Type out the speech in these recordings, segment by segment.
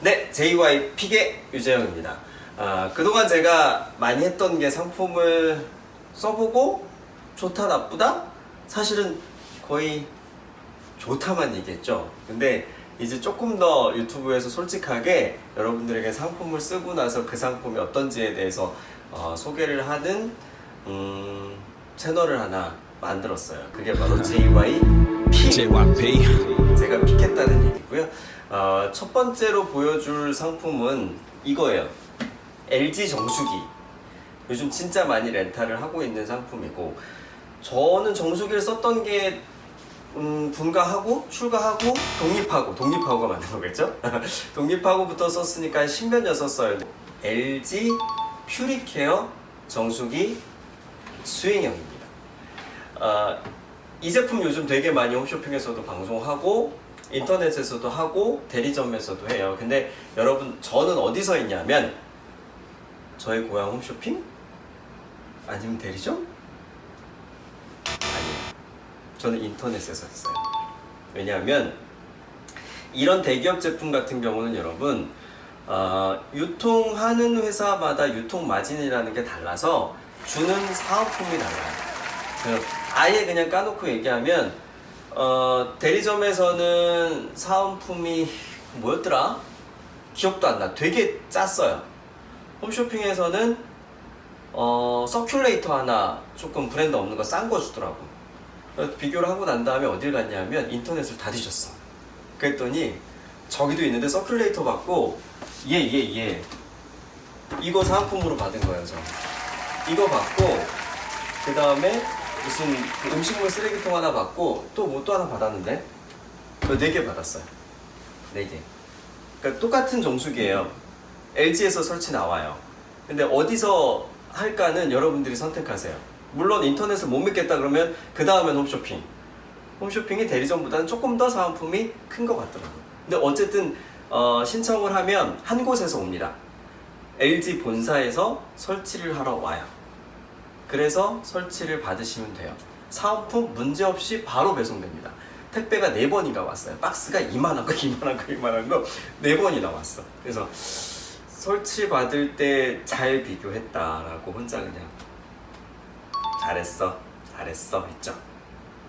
네, JY 픽의 유재영입니다. 그동안 제가 많이 했던 게 상품을 써보고 좋다 나쁘다? 사실은 거의 좋다만 얘기했죠. 근데 이제 조금 더 유튜브에서 솔직하게 여러분들에게 상품을 쓰고 나서 그 상품이 어떤지에 대해서 소개를 하는 채널을 하나 만들었어요. 그게 바로 JY 픽. 제가 픽했다는 얘기고요. 첫 번째로 보여줄 상품은 이거예요. LG 정수기. 요즘 진짜 많이 렌탈을 하고 있는 상품이고, 저는 정수기를 썼던 게 분가하고 출가하고 독립하고가 맞는 거겠죠? 독립하고부터 썼으니까 10몇 년 썼어요. LG 퓨리케어 정수기 스윙형입니다. 이 제품 요즘 되게 많이 홈쇼핑에서도 방송하고 인터넷에서도 하고 대리점에서도 해요. 근데 여러분, 저는 어디서 했냐면 저희 고향 홈쇼핑? 아니면 대리점? 아니에요. 저는 인터넷에서 했어요. 왜냐하면 이런 대기업 제품 같은 경우는 여러분, 유통하는 회사마다 유통 마진이라는 게 달라서 주는 사은품이 달라요. 아예 그냥 까놓고 얘기하면 대리점에서는 사은품이 뭐였더라? 기억도 안 나. 되게 짰어요. 홈쇼핑에서는 서큘레이터 하나 조금 브랜드 없는 거 싼 거 주더라고. 비교를 하고 난 다음에 어딜 갔냐면 인터넷을 다 뒤졌어. 그랬더니 저기도 있는데 서큘레이터 받고 예 이거 사은품으로 받은 거예요. 저 이거 받고 그 다음에 무슨 그 음식물 쓰레기통 하나 받고 또 뭐 또 하나 받았는데 그 4개 받았어요. 4개. 그러니까 똑같은 정수기예요. LG에서 설치 나와요. 근데 어디서 할까는 여러분들이 선택하세요. 물론 인터넷을 못 믿겠다 그러면 그 다음엔 홈쇼핑. 홈쇼핑이 대리점보다는 조금 더 사은품이 큰 것 같더라고요. 근데 어쨌든 신청을 하면 한 곳에서 옵니다. LG 본사에서 설치를 하러 와요. 그래서 설치를 받으시면 돼요. 사은품 문제없이 바로 배송됩니다. 택배가 4번인가 왔어요. 박스가 이만한 거 4번이나 왔어. 그래서 설치 받을 때 잘 비교했다라고 혼자 그냥 잘했어 했죠.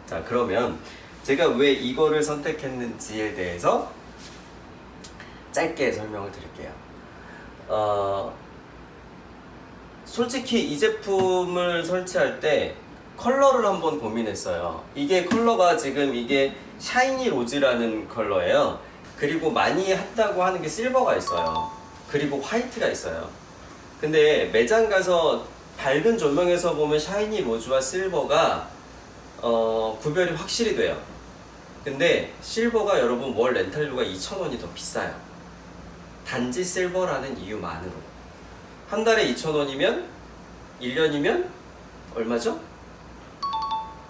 자, 그러면 제가 왜 이거를 선택했는지에 대해서 짧게 설명을 드릴게요. 솔직히 이 제품을 설치할 때 컬러를 한번 고민했어요. 이게 컬러가 지금 이게 샤이니 로즈라는 컬러예요. 그리고 많이 한다고 하는 게 실버가 있어요. 그리고 화이트가 있어요. 근데 매장 가서 밝은 조명에서 보면 샤이니 로즈와 실버가 구별이 확실히 돼요. 근데 실버가 여러분 월 렌탈료가 2,000원이 더 비싸요. 단지 실버라는 이유만으로. 한 달에 2,000원이면 1년이면 얼마죠?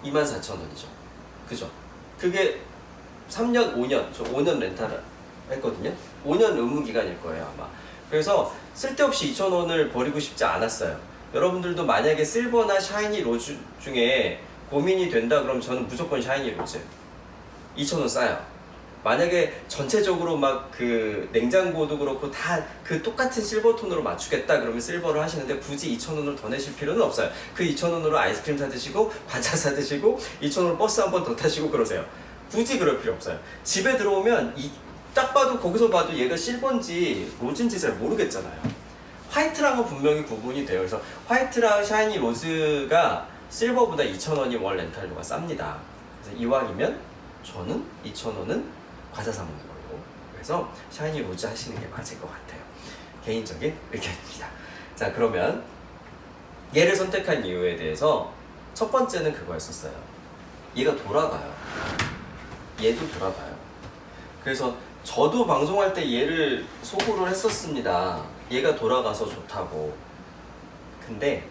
24,000원이죠. 그죠? 그게 3년, 5년, 저 5년 렌탈을 했거든요. 5년 의무기간일 거예요, 아마. 그래서 쓸데없이 2,000원을 버리고 싶지 않았어요. 여러분들도 만약에 실버나 샤이니 로즈 중에 고민이 된다 그러면 저는 무조건 샤이니 로즈. 2,000원 싸요. 만약에 전체적으로 막 그 냉장고도 그렇고 다 그 똑같은 실버 톤으로 맞추겠다 그러면 실버를 하시는데 굳이 2,000원을 더 내실 필요는 없어요. 그 2,000원으로 아이스크림 사 드시고 과자 사 드시고 2,000원으로 버스 한 번 더 타시고 그러세요. 굳이 그럴 필요 없어요. 집에 들어오면 딱 봐도 거기서 봐도 얘가 실버인지 로즈인지 잘 모르겠잖아요. 화이트랑은 분명히 구분이 돼요. 그래서 화이트랑 샤이니 로즈가 실버보다 2,000원이 월 렌탈료가 쌉니다. 그래서 이왕이면 저는 2,000원은 과자 사 먹는 걸로. 그래서 샤이니 로즈 하시는 게 맞을 것 같아요. 개인적인 의견입니다. 자, 그러면 얘를 선택한 이유에 대해서 첫 번째는 그거였었어요. 얘가 돌아가요. 얘도 돌아가요. 그래서 저도 방송할 때 얘를 소구를 했었습니다. 얘가 돌아가서 좋다고. 근데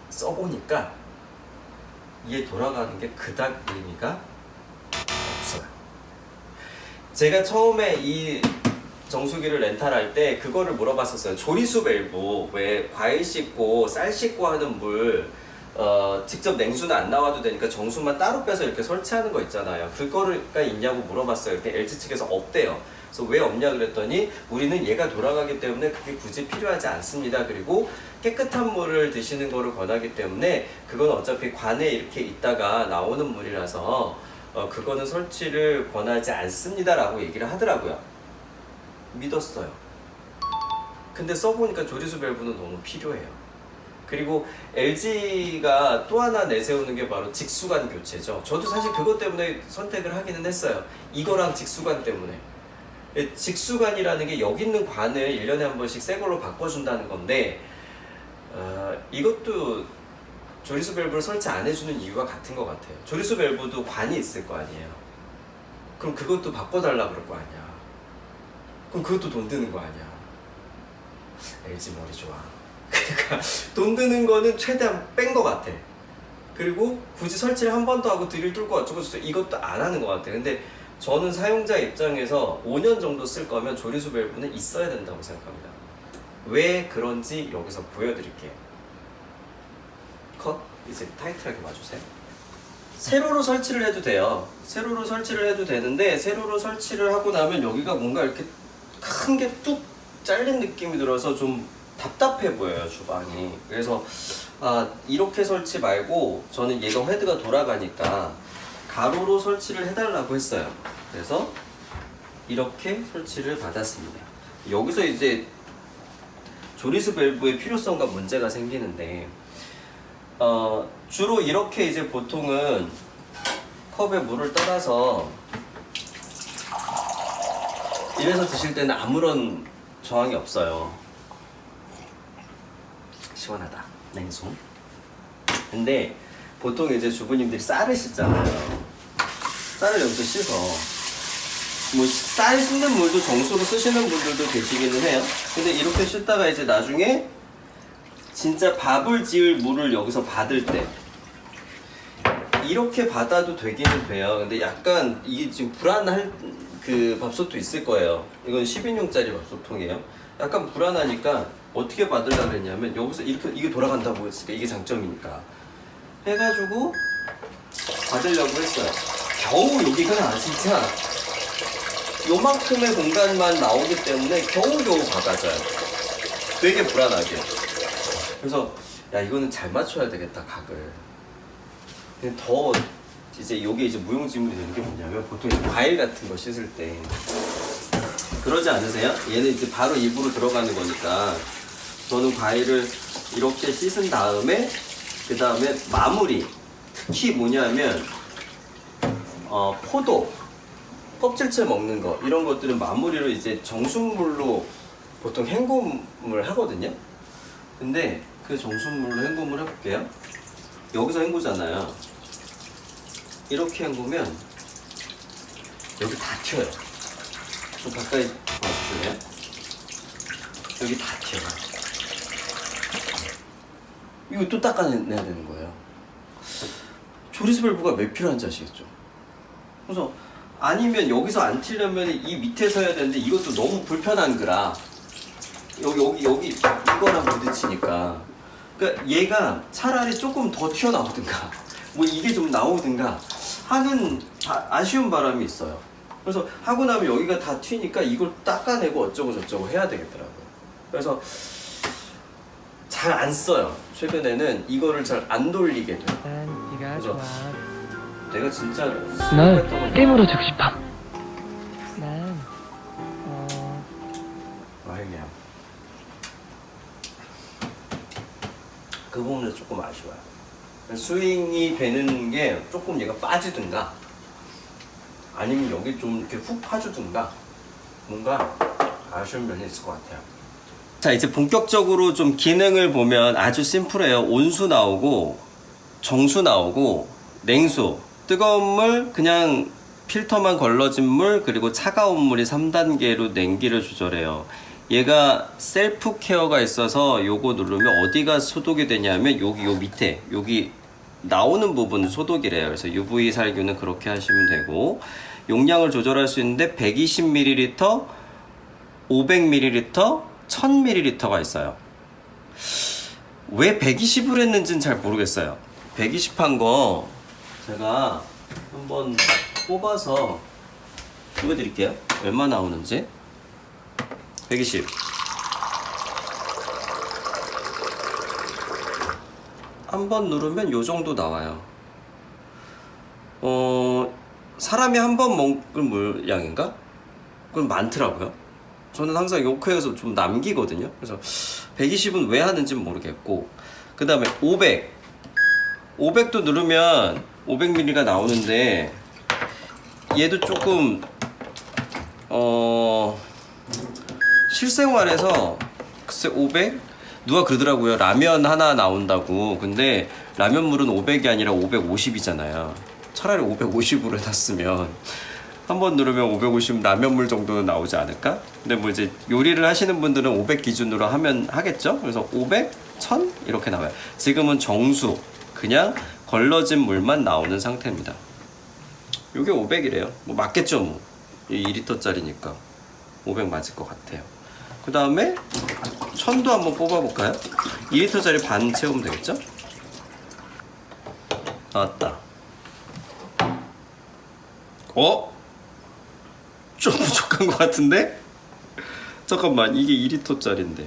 써보니까 얘 돌아가는 게 그닥 의미가 없어요. 제가 처음에 이 정수기를 렌탈할 때 그거를 물어봤었어요. 조리수 밸브, 왜 과일 씻고 쌀 씻고 하는 물 직접 냉수는 안 나와도 되니까 정수만 따로 빼서 이렇게 설치하는 거 있잖아요. 그거가 있냐고 물어봤어요. 이렇게 LG 측에서 없대요. 그래서 왜 없냐 그랬더니 우리는 얘가 돌아가기 때문에 그게 굳이 필요하지 않습니다. 그리고 깨끗한 물을 드시는 거를 권하기 때문에 그건 어차피 관에 이렇게 있다가 나오는 물이라서 그거는 설치를 권하지 않습니다 라고 얘기를 하더라고요. 믿었어요. 근데 써보니까 조리수 밸브는 너무 필요해요. 그리고 LG가 또 하나 내세우는 게 바로 직수관 교체죠. 저도 사실 그것 때문에 선택을 하기는 했어요. 이거랑 직수관 때문에. 직수관이라는 게 여기 있는 관을 1년에 한 번씩 새 걸로 바꿔준다는 건데 이것도 조리수 밸브를 설치 안 해주는 이유가 같은 것 같아요. 조리수 밸브도 관이 있을 거 아니에요. 그럼 그것도 바꿔달라 그럴 거 아니야. 그럼 그것도 돈 드는 거 아니야. LG 머리 좋아. 그러니까 돈 드는 거는 최대한 뺀 것 같아. 그리고 굳이 설치를 한 번 더 하고 드릴 뚫고 어쩌고 저쩌고 이것도 안 하는 것 같아. 근데 저는 사용자 입장에서 5년 정도 쓸 거면 조리수 밸브는 있어야 된다고 생각합니다. 왜 그런지 여기서 보여드릴게요. 컷? 이제 타이트하게 봐주세요. 세로로 설치를 해도 돼요. 세로로 설치를 해도 되는데 세로로 설치를 하고 나면 여기가 뭔가 이렇게 큰 게 뚝 잘린 느낌이 들어서 좀 답답해 보여요, 주방이. 그래서 이렇게 설치 말고 저는 얘가 헤드가 돌아가니까 가로로 설치를 해달라고 했어요. 그래서 이렇게 설치를 받았습니다. 여기서 이제 조리수 밸브의 필요성과 문제가 생기는데 주로 이렇게 이제 보통은 컵에 물을 따라서 이래서 드실 때는 아무런 저항이 없어요. 시원하다. 냉송. 근데 보통 이제 주부님들이 쌀을 씻잖아요. 쌀을 여기서 씻어. 뭐 쌀 씻는 물도 정수로 쓰시는 분들도 계시기는 해요. 근데 이렇게 씻다가 이제 나중에 진짜 밥을 지을 물을 여기서 받을 때 이렇게 받아도 되기는 돼요. 근데 약간 이게 지금 불안할 그 밥솥도 있을 거예요. 이건 10인용짜리 밥솥통이에요. 약간 불안하니까 어떻게 받으려고 그랬냐면 여기서 이렇게 이게 돌아간다고 했으니까 이게 장점이니까 해가지고 받으려고 했어요. 겨우 여기가 진짜 요만큼의 공간만 나오기 때문에 겨우겨우 받아져요. 되게 불안하게. 그래서 야 이거는 잘 맞춰야 되겠다 각을. 근데 더 이제 요게 이제 무용지물이 되는 게 뭐냐면 보통 이제 과일 같은 거 씻을 때 그러지 않으세요? 얘는 이제 바로 입으로 들어가는 거니까 저는 과일을 이렇게 씻은 다음에 그 다음에 마무리 특히 뭐냐면 포도 껍질째 먹는 거 이런 것들은 마무리로 이제 정수물로 보통 헹굼을 하거든요. 근데 그 정수물로 헹굼을 해볼게요. 여기서 헹구잖아요. 이렇게 헹구면 여기 다 튀어요. 좀 가까이 봐주실래요? 여기 다 튀어요. 이거 또 닦아내야 되는 거예요. 조리수 밸브가 왜 필요한지 아시겠죠? 그래서 아니면 여기서 안 튀려면 이 밑에서 해야 되는데 이것도 너무 불편한 거라 여기 이거랑 부딪히니까 그러니까 얘가 차라리 조금 더 튀어나오든가 뭐 이게 좀 나오든가 하는 아쉬운 바람이 있어요. 그래서 하고 나면 여기가 다 튀니까 이걸 닦아내고 어쩌고 저쩌고 해야 되겠더라고요. 그래서 잘 안 써요. 최근에는 이거를 잘 안 돌리게 돼요. 네가 그래서 좋아. 내가 진짜 널 띠물어 주고 싶어. 난 말이야. 그 부분에서 조금 아쉬워요. 스윙이 되는 게 조금 얘가 빠지든가 아니면 여기 좀 이렇게 훅 파주든가 뭔가 아쉬운 면이 있을 것 같아요. 자 이제 본격적으로 좀 기능을 보면 아주 심플해요. 온수 나오고 정수 나오고 냉수 뜨거운 물 그냥 필터만 걸러진 물 그리고 차가운 물이 3단계로 냉기를 조절해요. 얘가 셀프 케어가 있어서 요거 누르면 어디가 소독이 되냐면 여기 요 밑에 여기 나오는 부분 소독이래요. 그래서 UV 살균은 그렇게 하시면 되고 용량을 조절할 수 있는데 120ml, 500ml, 1000ml가 있어요. 왜 120을 했는지는 잘 모르겠어요. 120 한 거 제가 한번 뽑아서 보여드릴게요. 얼마 나오는지. 120. 한 번 누르면 요 정도 나와요. 사람이 한 번 먹을 물량인가? 그건 많더라고요. 저는 항상 요크에서 좀 남기거든요. 그래서 120은 왜 하는지는 모르겠고, 그 다음에 500. 500도 누르면 500ml가 나오는데, 얘도 조금 실생활에서 글쎄 500? 누가 그러더라고요. 라면 하나 나온다고. 근데 라면 물은 500이 아니라 550이잖아요. 차라리 550으로 해놨으면 한 번 누르면 550 라면물 정도는 나오지 않을까? 근데 뭐 이제 요리를 하시는 분들은 500 기준으로 하면 하겠죠? 그래서 500, 1000 이렇게 나와요. 지금은 정수, 그냥 걸러진 물만 나오는 상태입니다. 요게 500이래요. 뭐 맞겠죠, 뭐. 2리터짜리니까 500 맞을 것 같아요. 그 다음에 1000도 한번 뽑아볼까요? 2리터짜리 반 채우면 되겠죠? 나왔다. 좀 부족한 것 같은데? 잠깐만, 이게 2리터짜리인데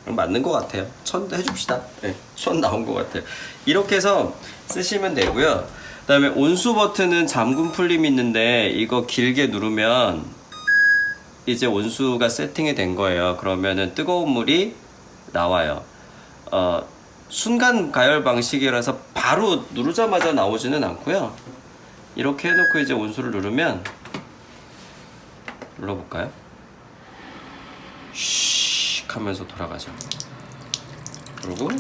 맞는 것 같아요. 1000 해줍시다. 네, 1000 나온 것 같아요. 이렇게 해서 쓰시면 되고요. 그 다음에 온수 버튼은 잠금 풀림이 있는데 이거 길게 누르면 이제 온수가 세팅이 된 거예요. 그러면은 뜨거운 물이 나와요. 순간 가열 방식이라서 바로 누르자마자 나오지는 않고요. 이렇게 해놓고 이제 온수를 누르면, 눌러볼까요? 쉬 하면서 돌아가죠. 그리고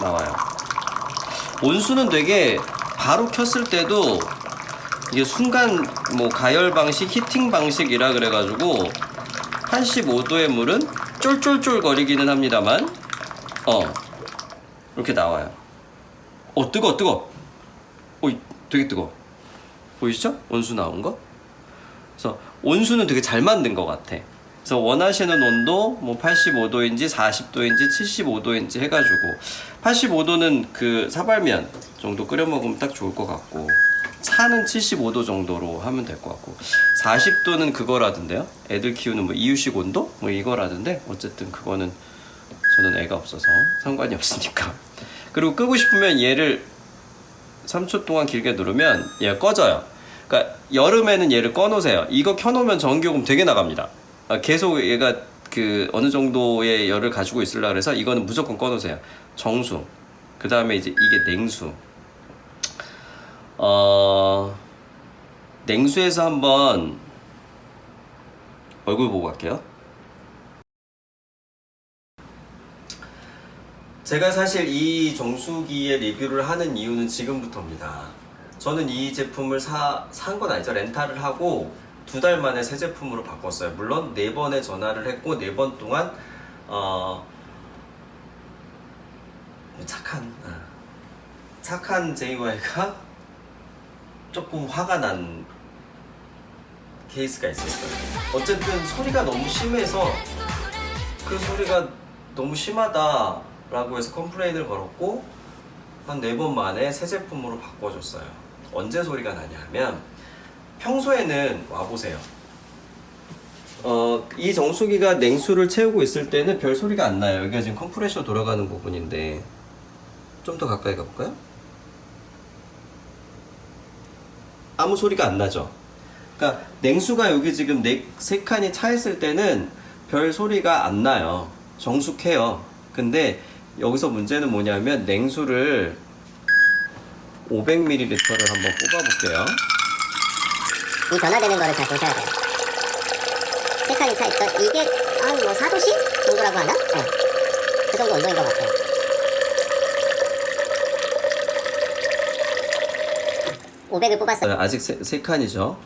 나와요. 온수는 되게 바로 켰을 때도 이게 순간 뭐 가열 방식, 히팅 방식이라 그래가지고 85도의 물은 쫄쫄쫄 거리기는 합니다만 이렇게 나와요. 뜨거. 되게 뜨거. 보이시죠? 온수 나온 거? 그래서 온수는 되게 잘 만든 것 같아. 그래서 원하시는 온도 뭐 85도인지 40도인지 75도인지 해가지고 85도는 그 사발면 정도 끓여 먹으면 딱 좋을 것 같고, 차는 75도 정도로 하면 될 것 같고, 40도는 그거라던데요. 애들 키우는 뭐 이유식 온도? 뭐 이거라던데, 어쨌든 그거는 저는 애가 없어서 상관이 없으니까. 그리고 끄고 싶으면 얘를 3초 동안 길게 누르면 얘가 꺼져요. 그러니까 여름에는 얘를 꺼놓으세요. 이거 켜놓으면 전기요금 되게 나갑니다. 계속 얘가 그 어느 정도의 열을 가지고 있으려고 해서 이거는 무조건 꺼놓으세요. 정수. 그 다음에 이제 이게 냉수. 냉수에서 한번 얼굴 보고 갈게요. 제가 사실 이 정수기의 리뷰를 하는 이유는 지금부터입니다. 저는 이 제품을 산 건 아니죠. 렌탈을 하고 2달 만에 새 제품으로 바꿨어요. 물론 4번에 전화를 했고 4번 동안 착한 JY가 조금 화가 난 케이스가 있었어요. 어쨌든 소리가 너무 심해서 그 소리가 너무 심하다라고 해서 컴플레인을 걸었고 한 4번 만에 새 제품으로 바꿔줬어요. 언제 소리가 나냐 하면, 평소에는 와보세요. 이 정수기가 냉수를 채우고 있을 때는 별 소리가 안 나요. 여기가 지금 컴프레셔 돌아가는 부분인데, 좀 더 가까이 가볼까요? 아무 소리가 안 나죠. 그러니까 냉수가 여기 지금 3칸이 차 있을 때는 별 소리가 안 나요. 정숙해요. 근데 여기서 문제는 뭐냐면, 냉수를 500ml를 한번 뽑아볼게요. 이 변화되는 거를 잘 보셔야 돼요. 세 칸이 차 있죠. 이게 한 뭐 4도씨 정도라고 하나? 네. 그 정도 온도인 것 같아요. 500을 뽑았어요. 아직 세 칸이죠.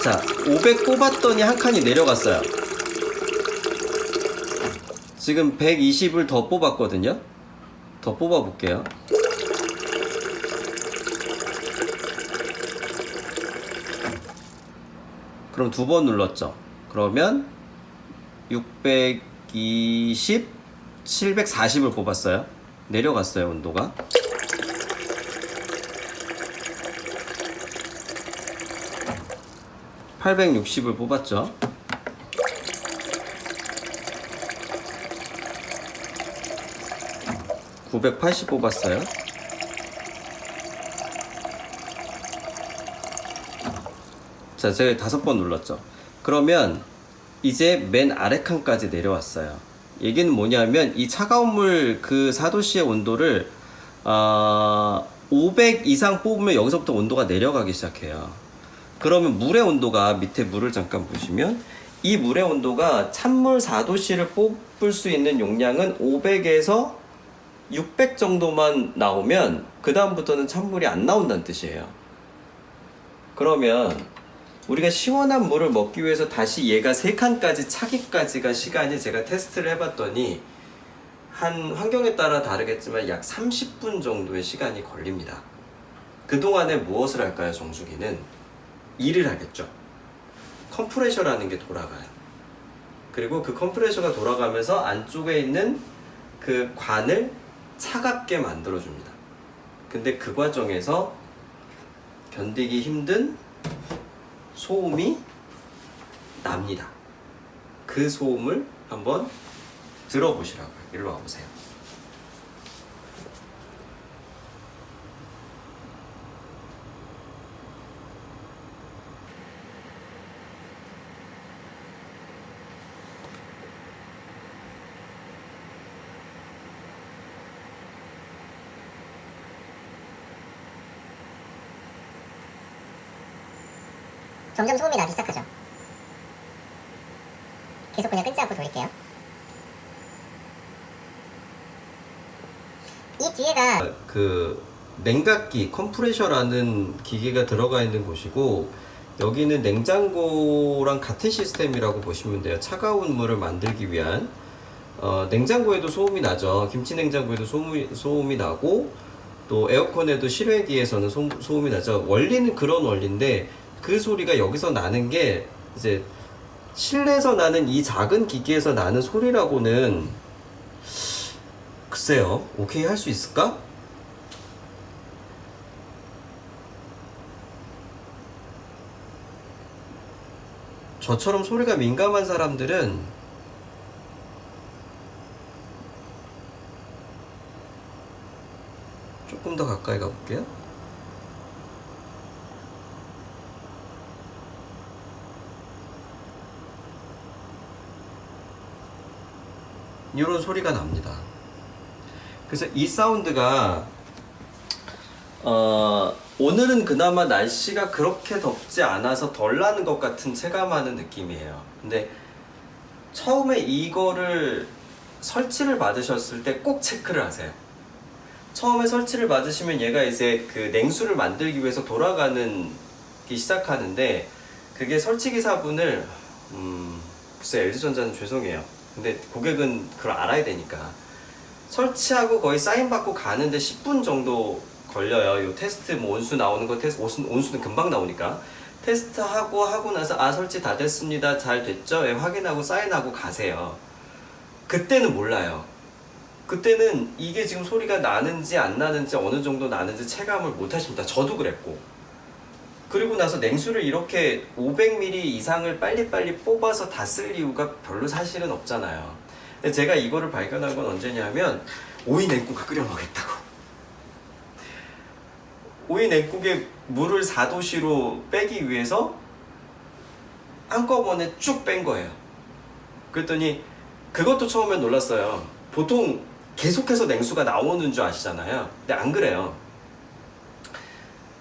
자, 500 뽑았더니 한 칸이 내려갔어요. 지금 120을 더 뽑았거든요. 더 뽑아볼게요. 그럼 2번 눌렀죠. 그러면 620, 740을 뽑았어요. 내려갔어요, 온도가. 860을 뽑았죠. (980) 뽑았어요. 자, 제가 5번 눌렀죠. 그러면 이제 맨 아래 칸까지 내려왔어요. 얘기는 뭐냐면 이 차가운 물 그 4도씨의 온도를 500 이상 뽑으면 여기서부터 온도가 내려가기 시작해요. 그러면 물의 온도가, 밑에 물을 잠깐 보시면 이 물의 온도가 찬물 4도씨를 뽑을 수 있는 용량은 500에서 600 정도만 나오면 그 다음부터는 찬물이 안 나온다는 뜻이에요. 그러면 우리가 시원한 물을 먹기 위해서 다시 얘가 3칸까지 차기까지가 시간이, 제가 테스트를 해봤더니 한 환경에 따라 다르겠지만 약 30분 정도의 시간이 걸립니다. 그동안에 무엇을 할까요? 정수기는 일을 하겠죠. 컴프레셔라는 게 돌아가요. 그리고 그 컴프레셔가 돌아가면서 안쪽에 있는 그 관을 차갑게 만들어줍니다. 근데 그 과정에서 견디기 힘든 소음이 납니다. 그 소음을 한번 들어보시라고요. 일로 와보세요. 점점 소음이 나기 시작하죠. 계속 그냥 끊지 않고 돌릴게요. 이 뒤에다 그 냉각기, 컴프레셔라는 기계가 들어가 있는 곳이고, 여기는 냉장고랑 같은 시스템이라고 보시면 돼요. 차가운 물을 만들기 위한. 냉장고에도 소음이 나죠. 김치 냉장고에도 소음이 나고, 또 에어컨에도 실외기에서는 소음이 나죠. 원리는 그런 원리인데, 그 소리가 여기서 나는 게 이제 실내에서 나는 이 작은 기기에서 나는 소리라고는 글쎄요, 오케이 할 수 있을까? 저처럼 소리가 민감한 사람들은 조금 더 가까이 가볼게요. 이런 소리가 납니다. 그래서 이 사운드가 오늘은 그나마 날씨가 그렇게 덥지 않아서 덜 나는 것 같은 체감하는 느낌이에요. 근데 처음에 이거를 설치를 받으셨을 때 꼭 체크를 하세요. 처음에 설치를 받으시면 얘가 이제 그 냉수를 만들기 위해서 돌아가는 기 시작하는데, 그게 설치 기사분을 글쎄 LG전자는 죄송해요. 근데 고객은 그걸 알아야 되니까 설치하고 거의 사인 받고 가는데 10분 정도 걸려요. 요 테스트 뭐 온수 나오는 거 온수는 금방 나오니까 테스트하고 나서 설치 다 됐습니다, 잘 됐죠? 예, 확인하고 사인하고 가세요. 그때는 몰라요. 그때는 이게 지금 소리가 나는지 안 나는지, 어느 정도 나는지 체감을 못 하십니다. 저도 그랬고. 그리고 나서 냉수를 이렇게 500ml 이상을 빨리빨리 뽑아서 다 쓸 이유가 별로 사실은 없잖아요. 근데 제가 이거를 발견한 건 언제냐면, 오이 냉국을 끓여 먹겠다고. 오이 냉국에 물을 4도씨로 빼기 위해서 한꺼번에 쭉 뺀 거예요. 그랬더니 그것도 처음엔 놀랐어요. 보통 계속해서 냉수가 나오는 줄 아시잖아요. 근데 안 그래요.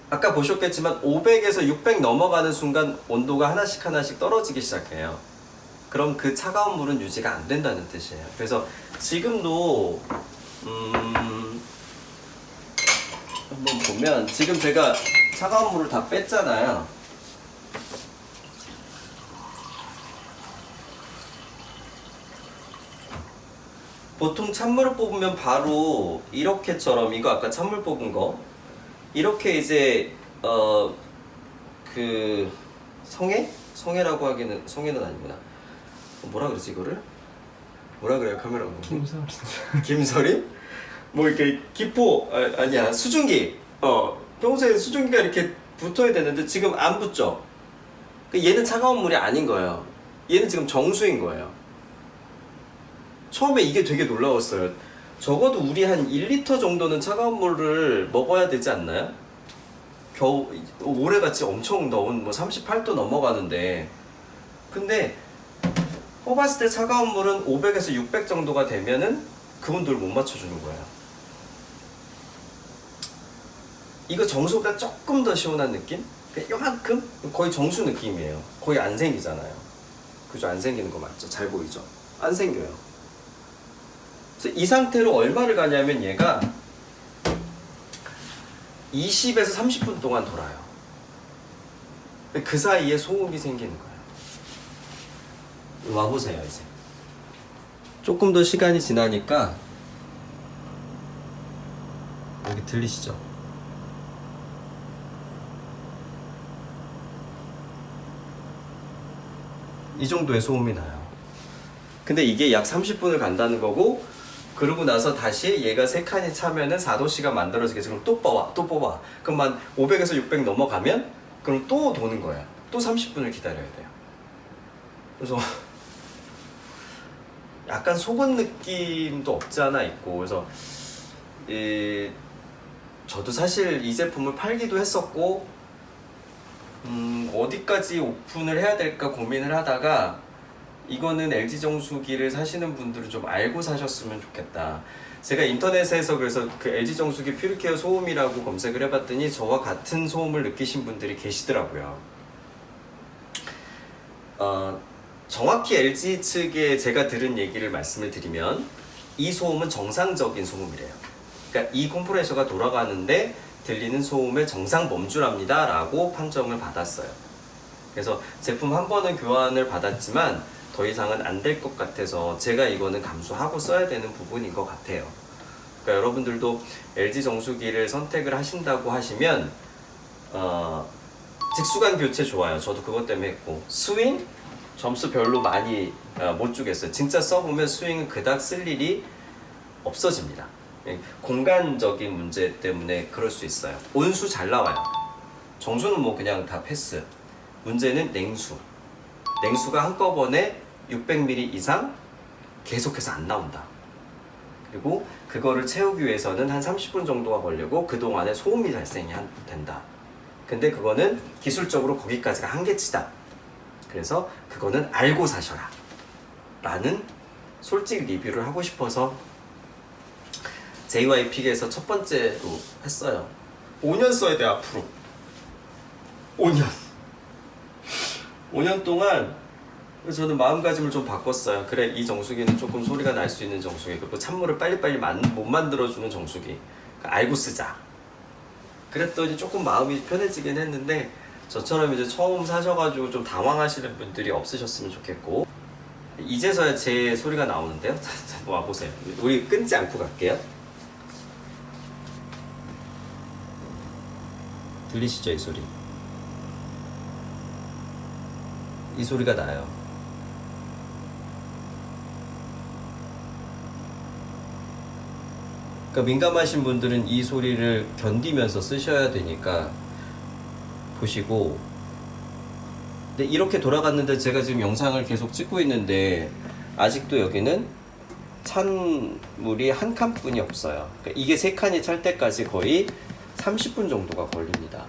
아까 보셨겠지만 500에서 600 넘어가는 순간 온도가 하나씩 떨어지기 시작해요. 그럼 그 차가운 물은 유지가 안 된다는 뜻이에요. 그래서 지금도 한번 보면, 지금 제가 차가운 물을 다 뺐잖아요. 보통 찬물을 뽑으면 바로 이렇게처럼, 이거 아까 찬물 뽑은 거 이렇게 이제 그 성에라고 하기는, 성에는 아니구나. 뭐라 그러지 이거를? 뭐라 그래요 카메라 보면? 김서림? 뭐 이렇게 기포, 아니야, 수증기. 평소에 수증기가 이렇게 붙어야 되는데 지금 안 붙죠? 얘는 차가운 물이 아닌 거예요. 얘는 지금 정수인 거예요. 처음에 이게 되게 놀라웠어요. 적어도 우리 한 1리터 정도는 차가운 물을 먹어야 되지 않나요? 겨우 올해같이 엄청 더운 뭐 38도 넘어가는데, 근데 허봤을 때 차가운 물은 500에서 600 정도가 되면은 그 온도를 못 맞춰주는 거예요. 이거 정수보다 조금 더 시원한 느낌? 그냥 요만큼? 거의 정수 느낌이에요. 거의 안 생기잖아요. 그죠? 안 생기는 거 맞죠? 잘 보이죠? 안 생겨요. 그래서 이 상태로 얼마를 가냐면 얘가 20에서 30분 동안 돌아요. 그 사이에 소음이 생기는 거예요. 와보세요 이제. 조금 더 시간이 지나니까 여기 들리시죠? 이 정도의 소음이 나요. 근데 이게 약 30분을 간다는 거고, 그러고 나서 다시 얘가 3칸이 차면은 4도씨가 만들어지겠지. 그럼 또 뽑아. 그럼 한 500에서 600 넘어가면 그럼 또 도는 거야. 또 30분을 기다려야 돼요. 그래서 약간 속은 느낌도 없지 않아 있고, 그래서 저도 사실 이 제품을 팔기도 했었고, 어디까지 오픈을 해야 될까 고민을 하다가, 이거는 LG 정수기를 사시는 분들은 좀 알고 사셨으면 좋겠다. 제가 인터넷에서 그래서 그 LG 정수기 퓨리케어 소음이라고 검색을 해봤더니 저와 같은 소음을 느끼신 분들이 계시더라고요. 정확히 LG 측에 제가 들은 얘기를 말씀을 드리면, 이 소음은 정상적인 소음이래요. 그러니까 이 컴프레셔가 돌아가는데 들리는 소음의 정상 범주랍니다 라고 판정을 받았어요. 그래서 제품 한 번은 교환을 받았지만 더 이상은 안 될 것 같아서 제가 이거는 감수하고 써야 되는 부분인 것 같아요. 그러니까 여러분들도 LG 정수기를 선택을 하신다고 하시면 직수관 교체 좋아요. 저도 그것 때문에 했고, 스윙 점수 별로 많이 못 주겠어요. 진짜 써보면 스윙은 그닥 쓸 일이 없어집니다. 공간적인 문제 때문에 그럴 수 있어요. 온수 잘 나와요. 정수는 뭐 그냥 다 패스. 문제는 냉수. 냉수가 한꺼번에 600ml 이상 계속해서 안 나온다. 그리고 그거를 채우기 위해서는 한 30분 정도가 걸리고 그동안에 소음이 발생이 된다. 근데 그거는 기술적으로 거기까지가 한계치다. 그래서 그거는 알고 사셔라 라는 솔직 리뷰를 하고 싶어서 JYP에서 첫 번째로 했어요. 5년 써야 돼 앞으로. 5년 동안 저는 마음가짐을 좀 바꿨어요. 그래, 이 정수기는 조금 소리가 날 수 있는 정수기, 그리고 찬물을 빨리빨리 못 만들어주는 정수기, 알고 쓰자. 그랬더니 조금 마음이 편해지긴 했는데, 저처럼 이제 처음 사셔가지고 좀 당황하시는 분들이 없으셨으면 좋겠고, 이제서야 제 소리가 나오는데요. 와보세요. 우리 끊지 않고 갈게요. 들리시죠, 이 소리? 이 소리가 나요. 그러니까 민감하신 분들은 이 소리를 견디면서 쓰셔야 되니까 보시고. 근데 이렇게 돌아갔는데 제가 지금 영상을 계속 찍고 있는데 아직도 여기는 찬 물이 한 칸뿐이 없어요. 그러니까 이게 3칸이 찰 때까지 거의 30분 정도가 걸립니다.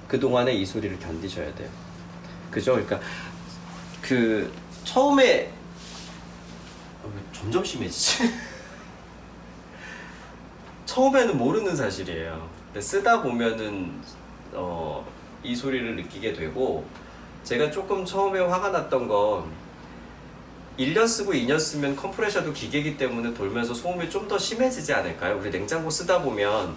그동안에 이 소리를 견디셔야 돼요. 그죠? 그러니까 그 처음에 왜 점점 심해지지? 처음에는 모르는 사실이에요. 근데 쓰다 보면은 이 소리를 느끼게 되고, 제가 조금 처음에 화가 났던 건 1년 쓰고 2년 쓰면 컴프레셔도 기계이기 때문에 돌면서 소음이 좀 더 심해지지 않을까요? 우리 냉장고 쓰다 보면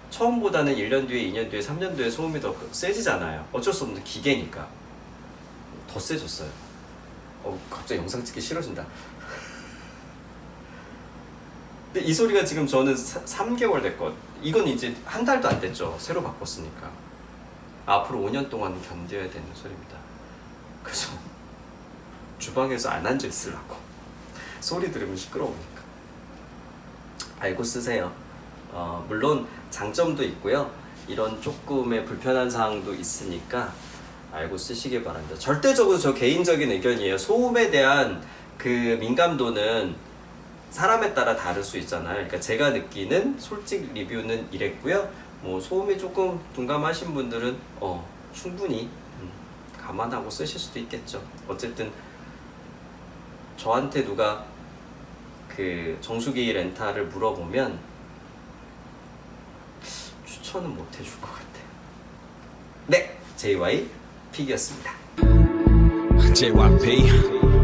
처음보다는 1년 뒤에, 2년 뒤에, 3년 뒤에 소음이 더 세지잖아요. 어쩔 수 없는 기계니까. 더 세졌어요. 갑자기 영상 찍기 싫어진다. 근데 이 소리가 지금 저는 3개월 됐거든. 이건 이제 한 달도 안 됐죠. 새로 바꿨으니까. 앞으로 5년 동안 견뎌야 되는 소리입니다. 그래서 주방에서 안 앉아 있으려고. 소리 들으면 시끄러우니까. 알고 쓰세요. 물론 장점도 있고요. 이런 조금의 불편한 사항도 있으니까 알고 쓰시길 바랍니다. 절대적으로 저 개인적인 의견이에요. 소음에 대한 그 민감도는 사람에 따라 다를 수 있잖아요. 그러니까 제가 느끼는 솔직 리뷰는 이랬고요. 뭐 소음에 조금 둔감하신 분들은 충분히 감안하고 쓰실 수도 있겠죠. 어쨌든 저한테 누가 그 정수기 렌탈을 물어보면 추천은 못 해줄 것 같아요. 네, JY 픽이었습니다. JYP